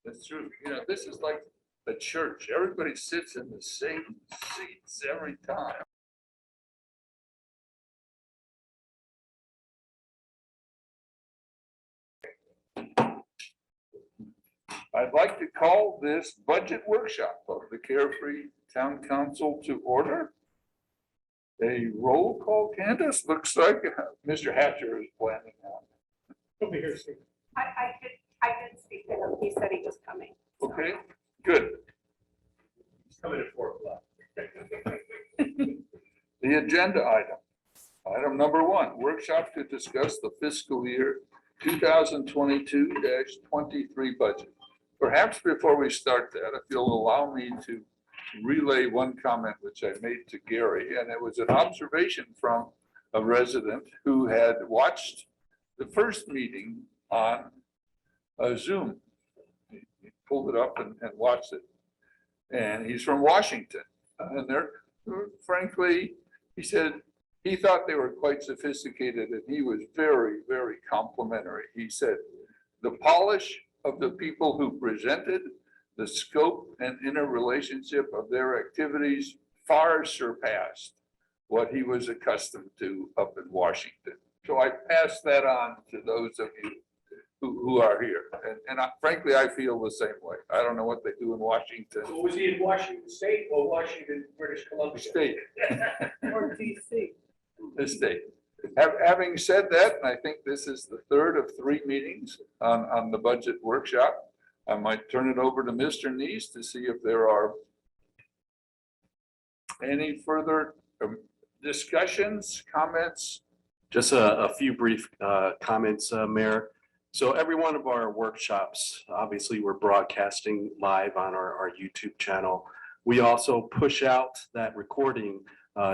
That's true. You know, this is like a church. Everybody sits in the same seats every time. I'd like to call this budget workshop of the Carefree Town Council to order. A roll call, Candace, looks like Mr. Hatcher is planning on. He'll be here soon. I did speak to him. He said he was coming. Okay, good. He's coming at 4:00. The agenda item. Item number 1, workshop to discuss the fiscal year 2022-23 budget. Perhaps before we start that, if you'll allow me to relay one comment which I made to Gary, and it was an observation from a resident who had watched the first meeting on Zoom. He pulled it up and watched it. And he's from Washington. And they're, frankly, he said he thought they were quite sophisticated, and he was very, very complimentary. He said the polish of the people who presented, the scope and interrelationship of their activities far surpassed what he was accustomed to up in Washington. So I pass that on to those of you who are here. And frankly, I feel the same way. I don't know what they do in Washington So was he in Washington State or Washington, British Columbia? State. Or DC. The state. Having said that, I think this is the third of 3 meetings on the budget workshop. I might turn it over to Mr. Neese to see if there are any further discussions, comments. Just a few brief comments, Mayor. So every one of our workshops, obviously, we're broadcasting live on our YouTube channel. We also push out that recording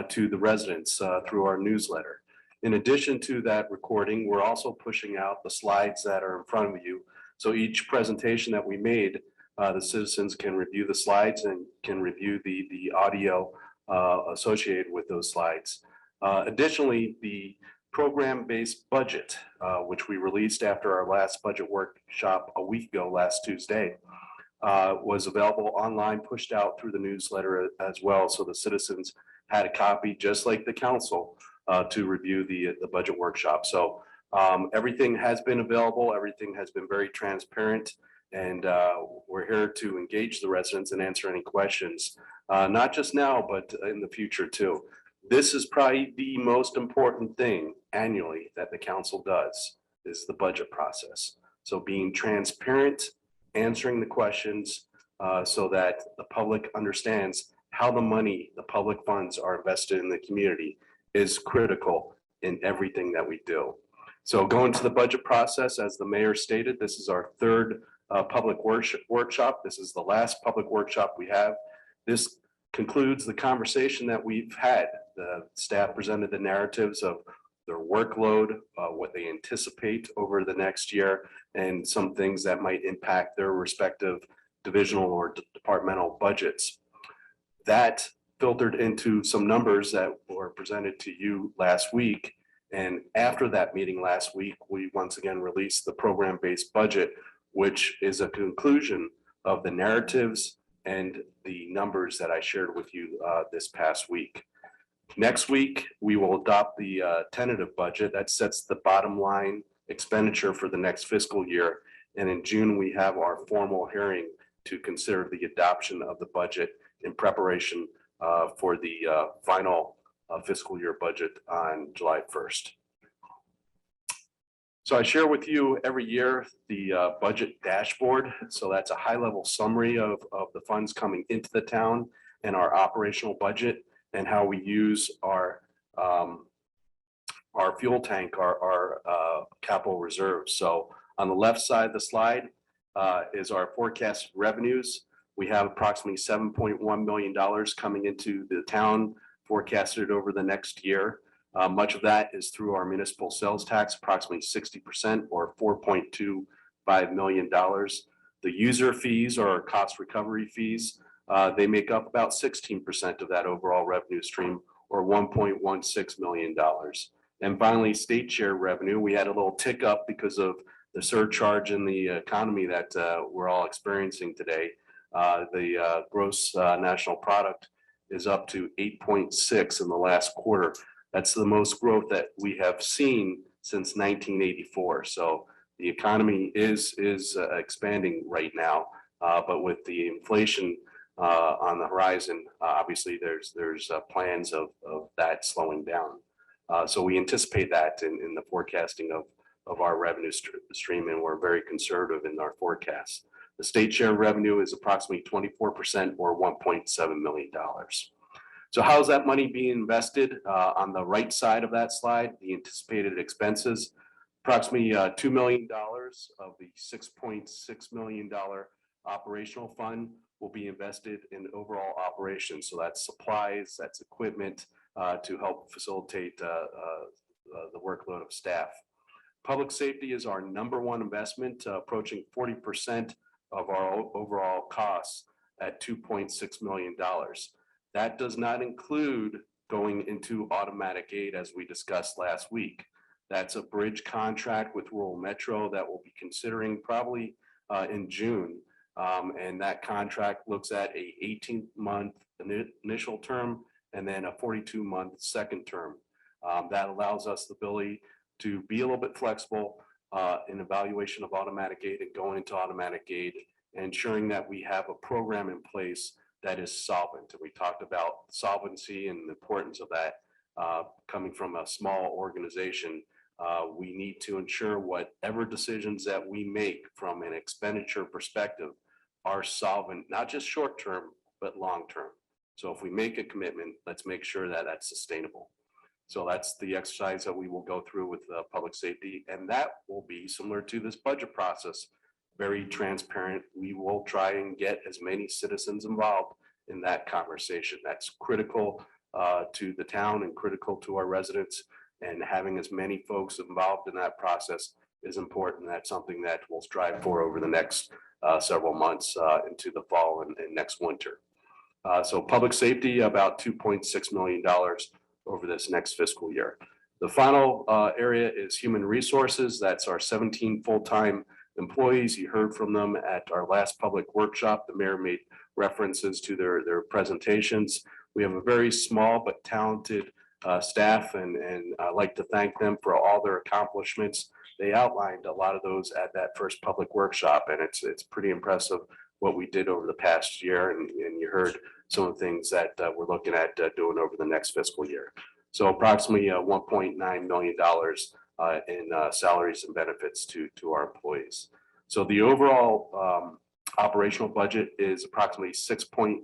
to the residents through our newsletter. In addition to that recording, we're also pushing out the slides that are in front of you. So each presentation that we made, the citizens can review the slides and can review the audio associated with those slides. Additionally, the program-based budget, which we released after our last budget workshop a week ago, last Tuesday, was available online, pushed out through the newsletter as well. So the citizens had a copy, just like the council, to review the budget workshop. So everything has been available. Everything has been very transparent. And we're here to engage the residents and answer any questions, not just now, but in the future too. This is probably the most important thing annually that the council does, is the budget process. So being transparent, answering the questions so that the public understands how the money, the public funds are invested in the community is critical in everything that we do. So going to the budget process, as the mayor stated, this is our third public workshop. This is the last public workshop we have. This concludes the conversation that we've had. The staff presented the narratives of their workload, what they anticipate over the next year, and some things that might impact their respective divisional or departmental budgets. That filtered into some numbers that were presented to you last week. And after that meeting last week, we once again released the program-based budget, which is a conclusion of the narratives and the numbers that I shared with you this past week. Next week, we will adopt the tentative budget that sets the bottom line expenditure for the next fiscal year. And in June, we have our formal hearing to consider the adoption of the budget in preparation for the final fiscal year budget on July 1st. So I share with you every year the budget dashboard. So that's a high-level summary of the funds coming into the town and our operational budget and how we use our fuel tank, our capital reserves. So on the left side of the slide is our forecasted revenues. We have approximately $7.1 million coming into the town forecasted over the next year. Much of that is through our municipal sales tax, approximately 60% or $4.25 million. The user fees or our cost recovery fees, they make up about 16% of that overall revenue stream or $1.16 million. And finally, state share revenue, we had a little tick up because of the surcharge in the economy that we're all experiencing today, the gross national product is up to 8.6 in the last quarter. That's the most growth that we have seen since 1984. So the economy is expanding right now, but with the inflation on the horizon, obviously there's plans of that slowing down. So we anticipate that in the forecasting of our revenue stream, and we're very conservative in our forecasts. The state share revenue is approximately 24% or $1.7 million. So how's that money being invested? On the right side of that slide, the anticipated expenses, approximately $2 million of the $6.6 million operational fund will be invested in overall operations. So that's supplies, that's equipment to help facilitate the workload of staff. Public safety is our number one investment, approaching 40% of our overall costs at $2.6 million. That does not include going into automatic aid, as we discussed last week. That's a bridge contract with Rural Metro that we'll be considering probably in June. And that contract looks at a 18-month initial term and then a 42-month second term. That allows us the ability to be a little bit flexible in evaluation of automatic aid and going into automatic aid, ensuring that we have a program in place that is solvent. And we talked about solvency and the importance of that coming from a small organization. We need to ensure whatever decisions that we make from an expenditure perspective are solvent, not just short-term, but long-term. So if we make a commitment, let's make sure that that's sustainable. So that's the exercise that we will go through with public safety. And that will be similar to this budget process, very transparent. We will try and get as many citizens involved in that conversation. That's critical to the town and critical to our residents, and having as many folks involved in that process is important. That's something that we'll strive for over the next several months into the fall and next winter. So public safety, about $2.6 million over this next fiscal year. The final area is human resources. That's our 17 full-time employees. You heard from them at our last public workshop. The mayor made references to their presentations. We have a very small but talented staff, and I'd like to thank them for all their accomplishments. They outlined a lot of those at that first public workshop, and it's pretty impressive what we did over the past year, and you heard some of the things that we're looking at doing over the next fiscal year. So approximately $1.9 million in salaries and benefits to our employees. So the overall operational budget is approximately $6.88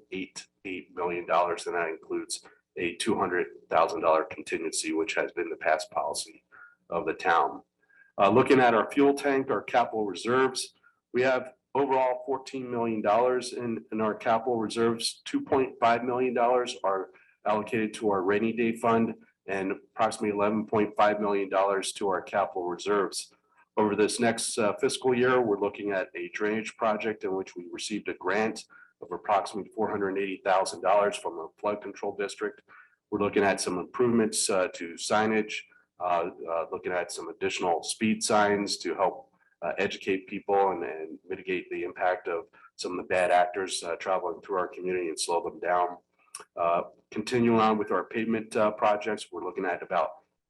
million, and that includes a $200,000 contingency, which has been the past policy of the town. Looking at our fuel tank, our capital reserves, we have overall $14 million in our capital reserves. $2.5 million are allocated to our rainy day fund, and approximately $11.5 million to our capital reserves. Over this next fiscal year, we're looking at a drainage project in which we received a grant of approximately $480,000 from a flood control district. We're looking at some improvements to signage, looking at some additional speed signs to help educate people and mitigate the impact of some of the bad actors traveling through our community and slow them down. Continuing on with our pavement projects, we're looking at about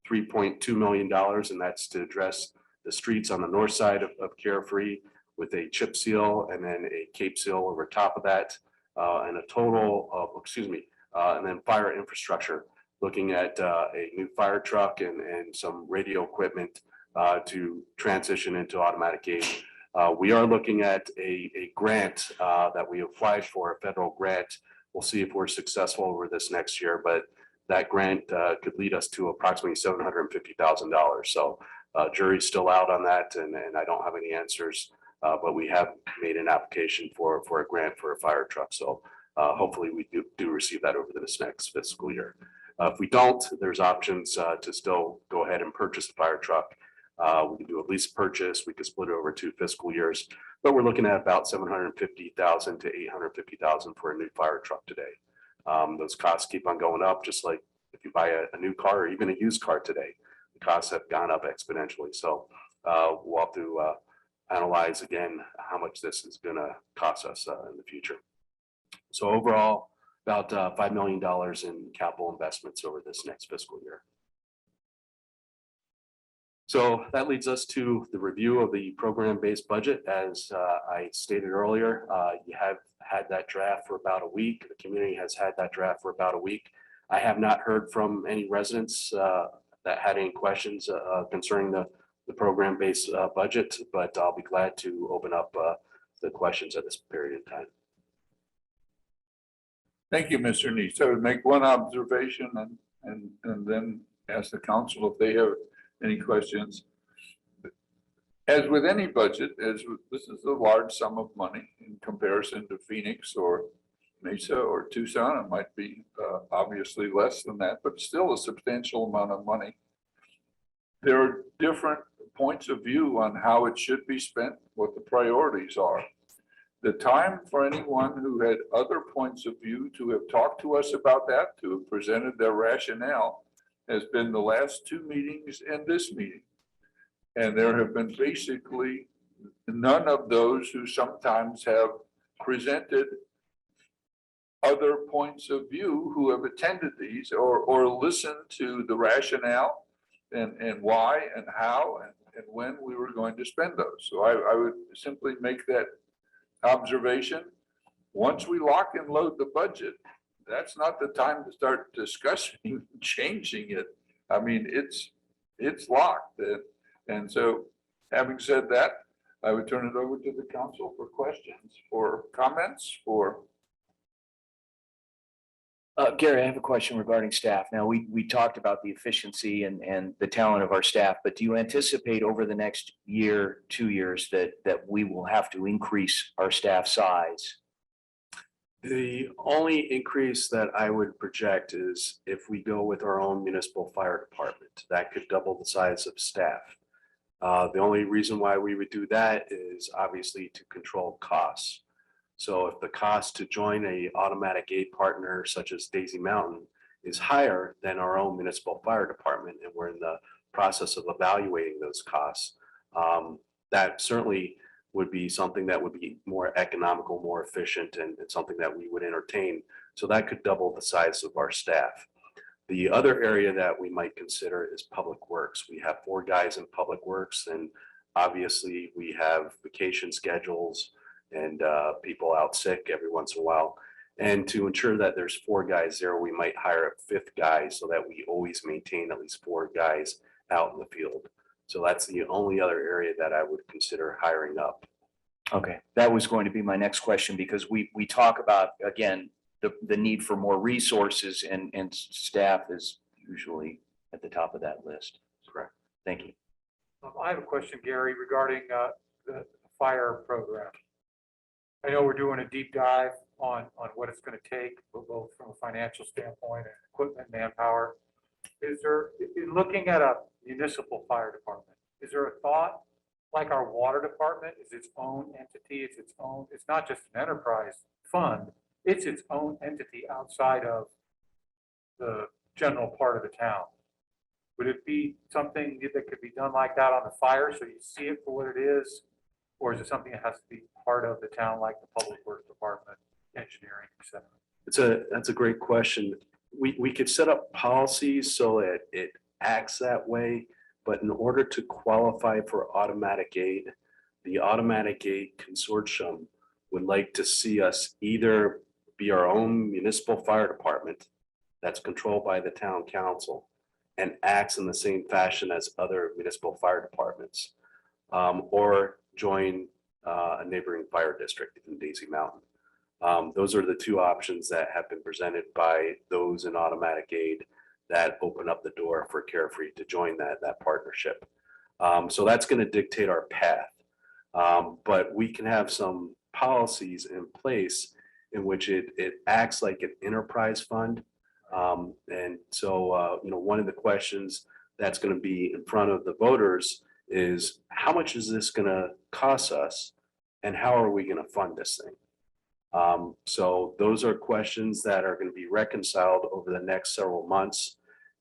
$3.2 million, and that's to address the streets on the north side of Carefree with a chip seal and then a cape seal over top of that, and a total of, and then fire infrastructure, looking at a new fire truck and some radio equipment to transition into automatic aid. We are looking at a grant that we applied for, a federal grant. We'll see if we're successful over this next year, but that grant could lead us to approximately $750,000. So jury's still out on that, and I don't have any answers, but we have made an application for a grant for a fire truck. So hopefully we do receive that over this next fiscal year. If we don't, there's options to still go ahead and purchase the fire truck. We can do a lease purchase. We could split it over 2 fiscal years, but we're looking at about $750,000 to $850,000 for a new fire truck today. Those costs keep on going up, just like if you buy a new car or even a used car today, the costs have gone up exponentially. So we'll have to analyze again how much this is going to cost us in the future. So overall, about $5 million in capital investments over this next fiscal year. So that leads us to the review of the program-based budget. As I stated earlier, you have had that draft for about a week. The community has had that draft for about a week. I have not heard from any residents that had any questions concerning the program-based budget, but I'll be glad to open up the questions at this period of time. Thank you, Mr. Neese. I would make one observation and then ask the council if they have any questions. As with any budget, this is a large sum of money in comparison to Phoenix or Mesa or Tucson. It might be obviously less than that, but still a substantial amount of money. There are different points of view on how it should be spent, what the priorities are. The time for anyone who had other points of view to have talked to us about that, to have presented their rationale, has been the last two meetings and this meeting. And there have been basically none of those who sometimes have presented other points of view who have attended these or listened to the rationale and why and how and when we were going to spend those. So I would simply make that observation. Once we lock and load the budget, that's not the time to start discussing changing it. I mean, it's locked. And so having said that, I would turn it over to the council for questions, for comments, for. Gary, I have a question regarding staff. Now, we talked about the efficiency and the talent of our staff, but do you anticipate over the next year, 2 years, that we will have to increase our staff size? The only increase that I would project is if we go with our own municipal fire department, that could double the size of staff. The only reason why we would do that is obviously to control costs. So if the cost to join a automatic aid partner such as Daisy Mountain is higher than our own municipal fire department, and we're in the process of evaluating those costs, that certainly would be something that would be more economical, more efficient, and something that we would entertain. So that could double the size of our staff. The other area that we might consider is public works. We have 4 guys in public works, and obviously we have vacation schedules and people out sick every once in a while. And to ensure that there's 4 guys there, we might hire a 5th guy so that we always maintain at least 4 guys out in the field. So that's the only other area that I would consider hiring up. Okay, that was going to be my next question, because we talk about, again, the need for more resources, and staff is usually at the top of that list. Correct. Thank you. I have a question, Gary, regarding the fire program. I know we're doing a deep dive on what it's going to take, both from a financial standpoint and equipment, manpower. Is there, in looking at a municipal fire department, is there a thought like our water department is its own entity? It's not just an enterprise fund, it's its own entity outside of the general part of the town. Would it be something that could be done like that on the fire, so you see it for what it is? Or is it something that has to be part of the town, like the public works department, engineering, et cetera? That's a great question. We could set up policies so that it acts that way, but in order to qualify for automatic aid, the automatic aid consortium would like to see us either be our own municipal fire department that's controlled by the town council and acts in the same fashion as other municipal fire departments, or join a neighboring fire district in Daisy Mountain. Those are the 2 options that have been presented by those in automatic aid that open up the door for Carefree to join that partnership. So that's going to dictate our path. But we can have some policies in place in which it acts like an enterprise fund. And so, one of the questions that's going to be in front of the voters is, how much is this going to cost us, and how are we going to fund this thing? So those are questions that are going to be reconciled over the next several months,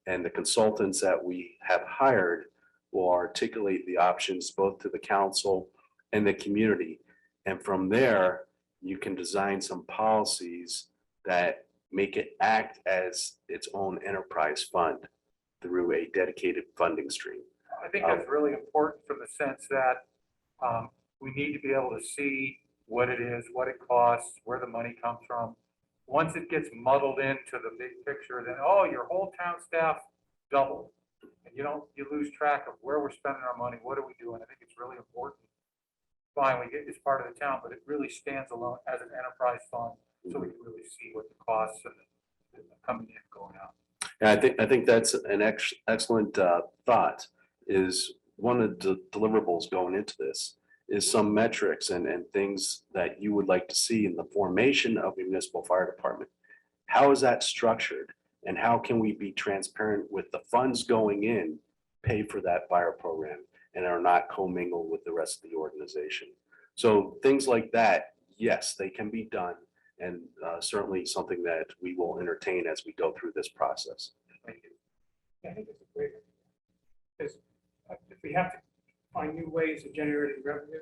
and the consultants that we have hired will articulate the options both to the council and the community. And from there, you can design some policies that make it act as its own enterprise fund through a dedicated funding stream. I think that's really important from the sense that we need to be able to see what it is, what it costs, where the money comes from. Once it gets muddled into the big picture, then, oh, your whole town staff doubled. And you lose track of where we're spending our money, what are we doing? I think it's really important. Fine, we get this part of the town, but it really stands alone as an enterprise fund, so we can really see what the costs and the coming in, going out. And I think that's an excellent thought, is one of the deliverables going into this is some metrics and things that you would like to see in the formation of a municipal fire department. How is that structured? And how can we be transparent with the funds going in, pay for that fire program, and are not commingled with the rest of the organization? So things like that, yes, they can be done, and certainly something that we will entertain as we go through this process. Thank you. I think it's a great, because if we have to find new ways of generating revenue,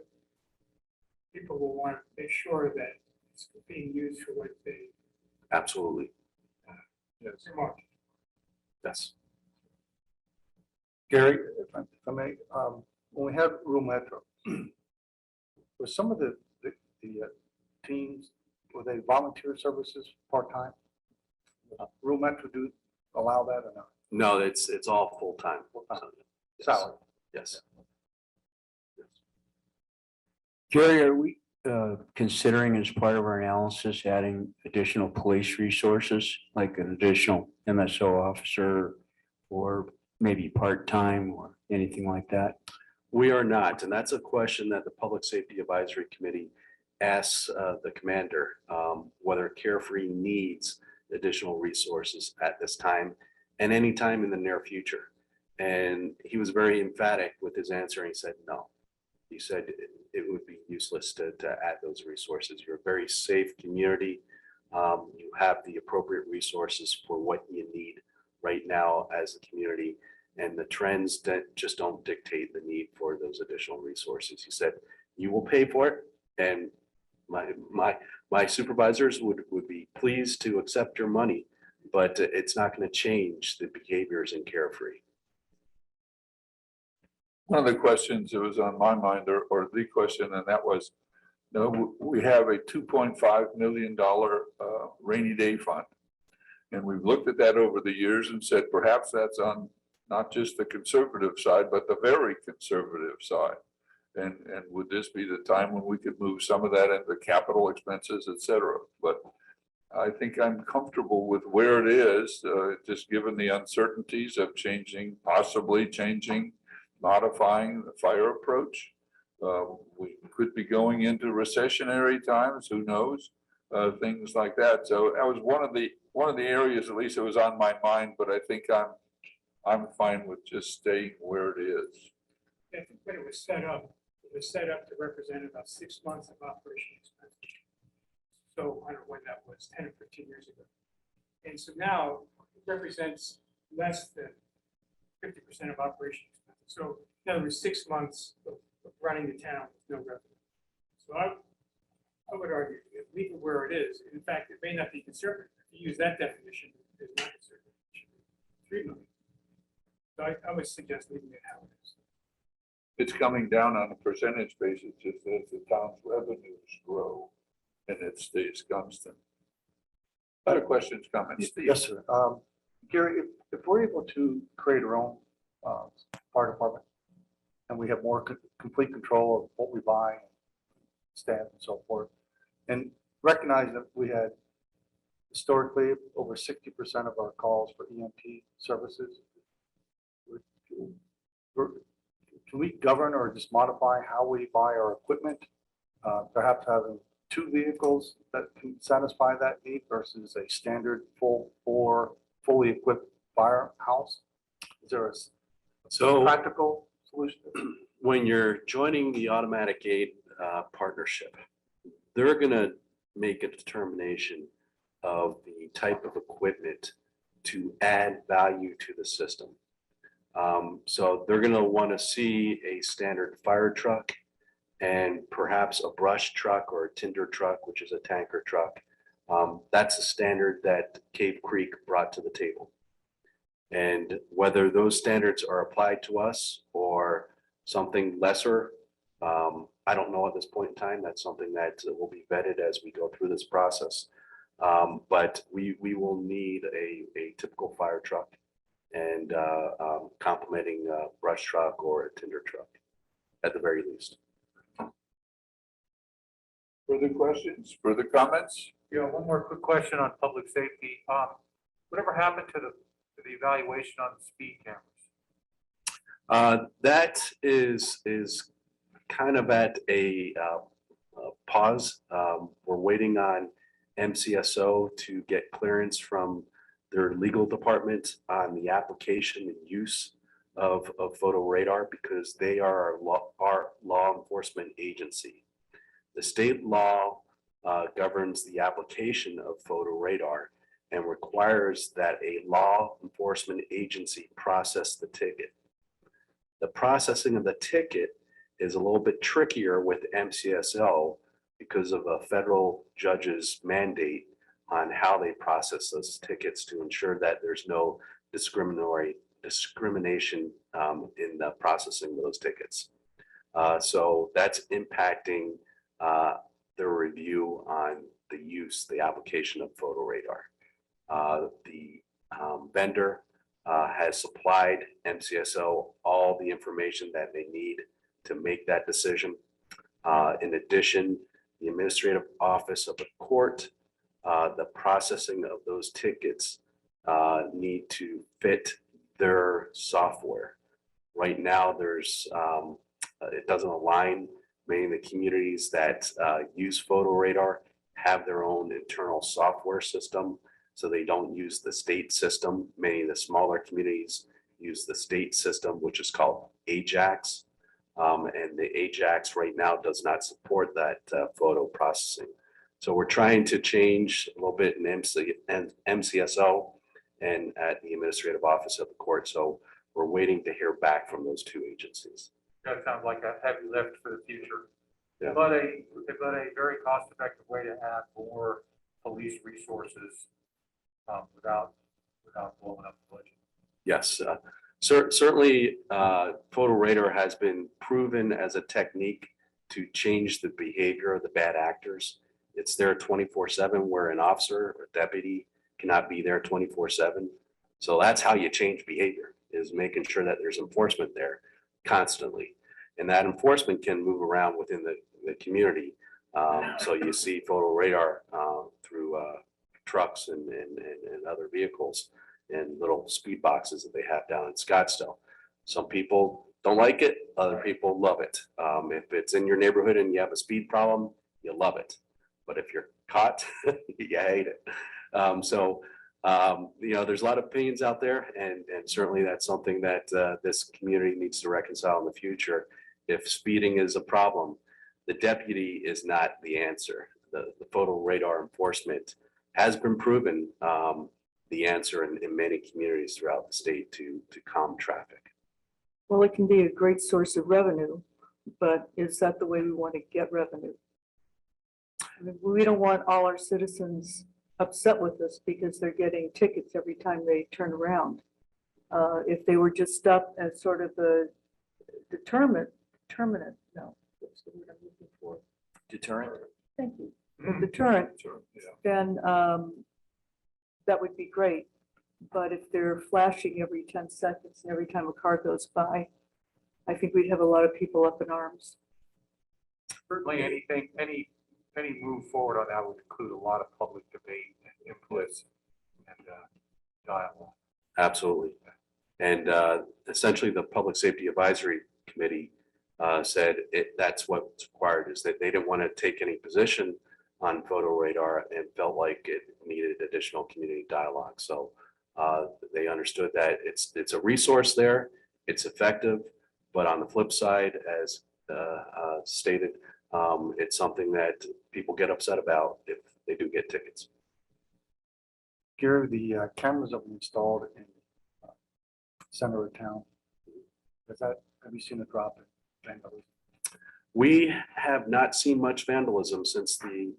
people will want to make sure that it's being used for what they Absolutely, remark. yes. Gary, if I may, when we had Rural Metro, were some of the teams, were they volunteer services part-time? Rural Metro do allow that or not? No, it's all full-time. Full-time. Yes. Salary. Yes. Jerry, are we considering as part of our analysis adding additional police resources, like an additional MSO officer or maybe part-time or anything like that? We are not, and that's a question that the Public Safety Advisory Committee asks the commander, whether Carefree needs additional resources at this time and any time in the near future. And he was very emphatic with his answer, and he said no. He said it would be useless to add those resources. You're a very safe community. You have the appropriate resources for what you need right now as a community. And the trends that just don't dictate the need for those additional resources. He said, you will pay for it. And my supervisors would be pleased to accept your money, but it's not going to change the behaviors in Carefree. One of the questions that was on my mind, or the question, and that was, we have a $2.5 million rainy day fund. And we've looked at that over the years and said, perhaps that's on not just the conservative side, but the very conservative side. And would this be the time when we could move some of that into capital expenses, et cetera? But I think I'm comfortable with where it is, just given the uncertainties of possibly changing, modifying the fire approach. We could be going into recessionary times, who knows, things like that. So that was one of the areas, at least it was on my mind, but I think I'm fine with just staying where it is. I think when it was set up to represent about 6 months of operation expenses. So I don't know when that was, 10 or 15 years ago. And so now it represents less than 50% of operation expenses. So in other words, 6 months of running the town with no revenue. So I would argue, leave it where it is. In fact, it may not be conservative. If you use that definition, it's not conservative. It should be $3 million. So I would suggest leaving it how it is. It's coming down on a percentage basis, just as the town's revenues grow and it stays constant. Other questions, comments? Steve? Yes, sir. Gary, if we're able to create our own fire department and we have more complete control of what we buy, staff and so forth, and recognize that we had historically over 60% of our calls for EMT services, can we govern or just modify how we buy our equipment? Perhaps having 2 vehicles that can satisfy that need versus a standard fully equipped firehouse? Is there a practical solution? When you're joining the automatic aid partnership, they're going to make a determination of the type of equipment to add value to the system. So they're going to want to see a standard fire truck and perhaps a brush truck or a tinder truck, which is a tanker truck. That's a standard that Cave Creek brought to the table. And whether those standards are applied to us or something lesser, I don't know at this point in time. That's something that will be vetted as we go through this process. But we will need a typical fire truck and complementing a brush truck or a tinder truck at the very least. Further questions, further comments? Yeah, one more quick question on public safety. Whatever happened to the evaluation on the speed cameras? That is kind of at a pause. We're waiting on MCSO to get clearance from their legal department on the application and use of photo radar because they are our law enforcement agency. The state law governs the application of photo radar and requires that a law enforcement agency process the ticket. The processing of the ticket is a little bit trickier with MCSO because of a federal judge's mandate on how they process those tickets to ensure that there's no discrimination in the processing of those tickets. So that's impacting the review on the application of photo radar. The vendor has supplied MCSO all the information that they need to make that decision. In addition, the administrative office of the court, the processing of those tickets need to fit their software. Right now, it doesn't align. Many of the communities that use photo radar have their own internal software system, so they don't use the state system. Many of the smaller communities use the state system, which is called AJAX. And the AJAX right now does not support that photo processing. So we're trying to change a little bit in MCSO and at the administrative office of the court. So we're waiting to hear back from those two agencies. That sounds like a heavy lift for the future. Yeah. But a very cost-effective way to add more police resources without blowing up the budget. Yes, certainly photo radar has been proven as a technique to change the behavior of the bad actors. It's there 24/7 where an officer or deputy cannot be there 24/7. So that's how you change behavior, is making sure that there's enforcement there constantly. And that enforcement can move around within the community. So you see photo radar through trucks and other vehicles and little speed boxes that they have down in Scottsdale. Some people don't like it, other people love it. If it's in your neighborhood and you have a speed problem, you love it. But if you're caught, you hate it. There's a lot of opinions out there, and certainly that's something that this community needs to reconcile in the future. If speeding is a problem, the deputy is not the answer. The photo radar enforcement has been proven the answer in many communities throughout the state to calm traffic. Well, it can be a great source of revenue, but is that the way we want to get revenue? I mean, we don't want all our citizens upset with us because they're getting tickets every time they turn around. If they were just up as sort of the determinant, no, that's the word I'm looking for. Deterrent? Thank you. A deterrent, then that would be great. But if they're flashing every 10 seconds and every time a car goes by, I think we'd have a lot of people up in arms. Certainly any move forward on that would include a lot of public debate and inputs and dialogue. Absolutely. And essentially the Public Safety Advisory Committee said that's what's required, is that they didn't want to take any position on photo radar and felt like it needed additional community dialogue. So they understood that it's a resource there, it's effective, but on the flip side, as stated, it's something that people get upset about if they do get tickets. Gary, the cameras that we installed in center of town, have you seen a drop in vandalism? We have not seen much vandalism since the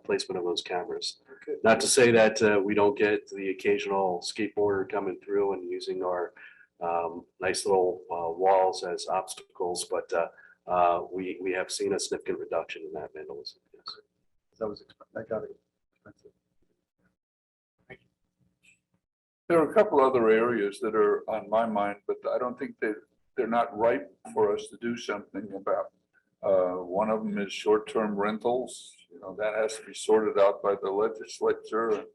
placement of those cameras. Not to say that we don't get the occasional skateboarder coming through and using our nice little walls as obstacles, but we have seen a significant reduction in that vandalism. Yes. That was, that got expensive. There are a couple other areas that are on my mind, but I don't think they're not ripe for us to do something about. One of them is short-term rentals. You know, that has to be sorted out by the legislature,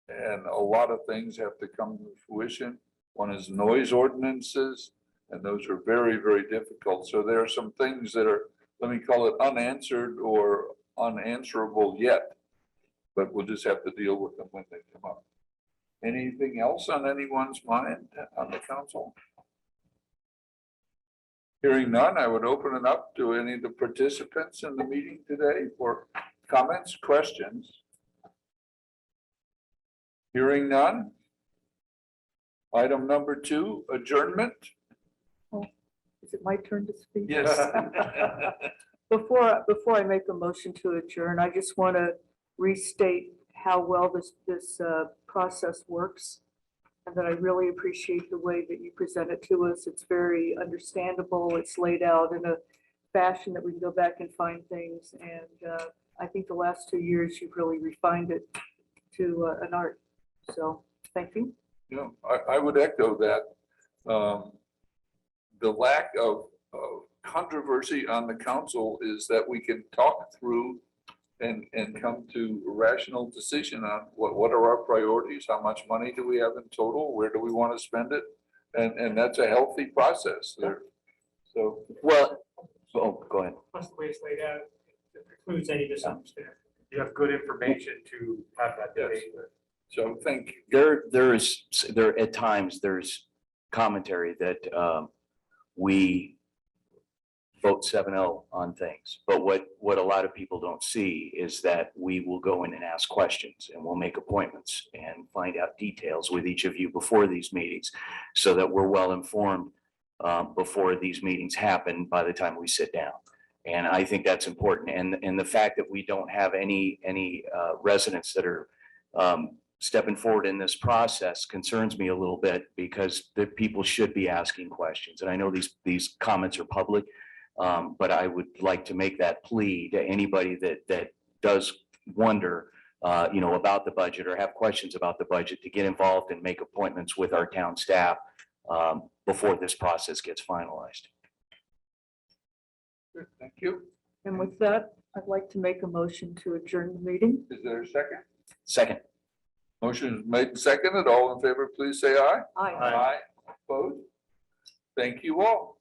and a lot of things have to come to fruition. One is noise ordinances, and those are very, very difficult. So there are some things that are, let me call it unanswered or unanswerable yet, but we'll just have to deal with them when they come up. Anything else on anyone's mind on the council? Hearing none, I would open it up to any of the participants in the meeting today for comments, questions. Hearing none. Item number 2, adjournment. Is it my turn to speak? Yes. Before I make a motion to adjourn, I just want to restate how well this process works. And that I really appreciate the way that you present it to us. It's very understandable. It's laid out in a fashion that we can go back and find things. And I think the last 2 years, you've really refined it to an art. So thank you. You know, I would echo that. The lack of controversy on the council is that we can talk through and come to a rational decision on what are our priorities, how much money do we have in total, where do we want to spend it? And that's a healthy process there. So, Well, oh, go ahead. Plus the way it's laid out, it precludes any misunderstanding. You have good information to have that Yes. debate with. so thank you. There at times, there's commentary that we vote 7-0 on things. But what a lot of people don't see is that we will go in and ask questions, and we'll make appointments and find out details with each of you before these meetings so that we're well informed before these meetings happen by the time we sit down. And I think that's important. And the fact that we don't have any residents that are stepping forward in this process concerns me a little bit, because the people should be asking questions. And I know these comments are public, but I would like to make that plea to anybody that does wonder, about the budget or have questions about the budget, to get involved and make appointments with our town staff before this process gets finalized. Good, thank you. And with that, I'd like to make a motion to adjourn the meeting. Is there a second? Second. Motion is made and seconded. All in favor, please say aye. Aye. Aye. Opposed? Thank you all.